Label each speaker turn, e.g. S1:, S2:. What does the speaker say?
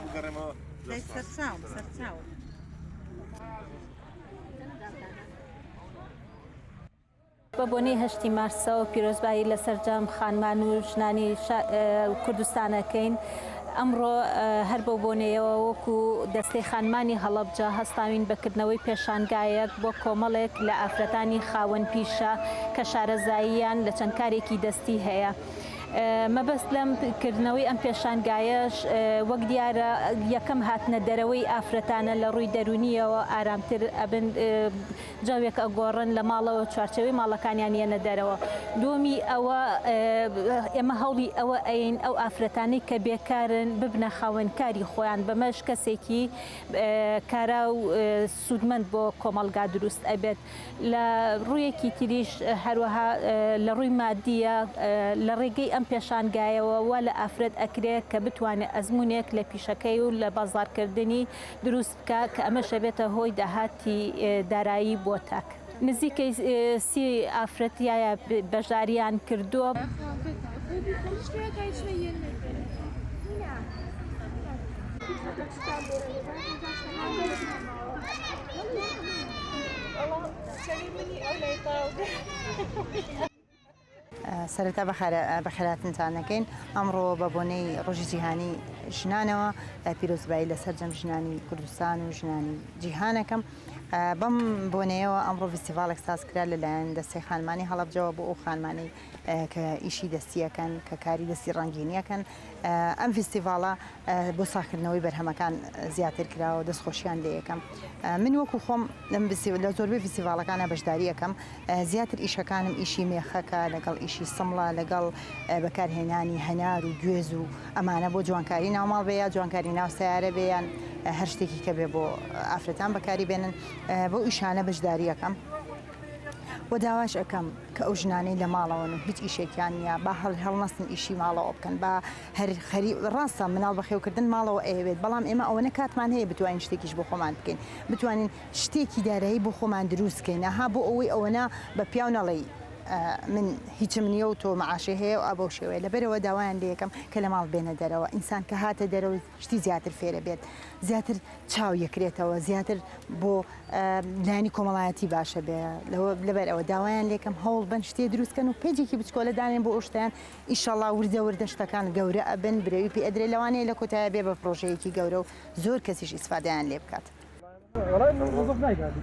S1: بگەڕێمەوە
S2: سەرچاو
S3: بە بۆنەی هەشتی مارسەوە پیرۆزبایی لەسەر جەم خانمان و ژنانی کوردستانەکەین. ئەمڕۆ هەر بەو بۆنەیەوە وەکو دەستەی خانمانی هەڵەبجە هەستاوین بەکردنەوەی پێشانگایەک بۆ کۆمەڵێک لە ئافرەتانی خاوەن پیشە کە شارەزاییان لە چەند کارێکی دەستی هەیە. مەبەست لەم کردنەوەی ئەم پێشانگایەش وەک دیارە یەکەم هاتنە دەرەوەی ئافرەتانە لە ڕووی دەرونیەوە ئارامتر ئەبن جاوێک ئەگۆڕن لە ماڵەوە چوارچەوەی ماڵەکانیان یەنە دەرەوە. دومی ئەوە ئێمە هەوڵی ئەوە ئەین ئەو ئافرەتانەی کە بێکارن ببنە خاوەنکاری خۆیان بەمەش کەسێکی کارا و سوودمەند بۆ کۆمەلگا دروست ئەبێت. لە ڕوویەکی تریش هەروەها لە ڕووی مادیە لە ڕێگەی ئەم پێشانگایەوە وا لە ئافرەت ئەکرێت کە بتوانێت ئەزمونێک لە پیشەکەی و لە بازارکردنی دروست بکە کە ئەمەش بێتە هۆی داهاتی دارایی بۆ تاک. نزیکەی 30 ئافرەتیایە بەژاریان کردووە.
S4: سەرەتا بەخێراتنتان دەکەین. ئەمڕۆ بە بۆنەی ڕۆژی جیهانی ژنانەوە پیرۆزبایی لەسەر جەم ژنانی کوردستان و ژنانی جیهانەکەم. بەم بۆنەیەوە ئەمڕۆ فستیڤالێک سازکرا لەلایەن دەستەی خانمانی هەڵەبجەوە بۆ ئەو خانمانەی کە ئیشی دەستیەکەن کە کاری دەستی ڕەنگینیەکەن. ئەم فستیڤاڵە بۆ ساکردنەوەی بەرهەمەکان زیاتر کراوە دەستخۆشیان لێ یەکەم. من وەکو خۆم لە زۆربەی فستیڤاڵەکانە بەشداری یەکەم. زیاتر ئیشەکانم ئیشی مێخەکە لەگەڵ ئیشی سمڵە لەگەڵ بەکارهێنانی هەنار و گوێز و ئەمانە بۆ جوانکاری ناوماڵ بێ یا جوانکاری ناو سیارە بێیان هەر شتێکی کە بێ بۆ ئافرەتان بەکاری بێنن بۆ ئیشانە بەشداری یەکەم. و داواش ئەەکەم کە ئەو ژنانەی لە ماڵەوەن و هیچ ئیشێکیان نیە با هەڵنەستن ئیشی ماڵەوە بکەن با هەر ڕاستە مناڵ بەخێوکردن ماڵەوە ئەوێت بەڵام ئێمە ئەوەنە کاتمان هەیە بتوانین شتێکیش بۆ خۆمان بکەین بتوانین شتێکی دارایی بۆ خۆمان دروستکەین نەها بۆ ئەوەی ئەوەنە بە پیاو نەڵێ من هیچم نییە و تۆ معاشێ هەیە و ئابەو شێوەیە لەبەرەوە داوایان لێ یەکەم کە لە ماڵ بێنە دەرەوە ئینسان کە هاتە دەرەوە شتی زیاتر فێرە بێت زیاتر چاو یەکرێتەوە زیاتر بۆ لانی کۆمەڵایەتی باشە بێ لەبەر ئەوە داوایان لێکم هەوڵ بن شتێ دروستکەن و پێجێکی بچکۆلە دانێن بۆ ئۆشتیان ئیشەڵا وردە شتەکان گەورە ئەبن برەوی پێ ئەدرێ لەوانەیە لە کۆتایە بێ بە پرۆژەیەکی گەورە و زۆر کەسیش ئیسفادەیان لێ بکات.
S5: والله انه موظف نايقه هذه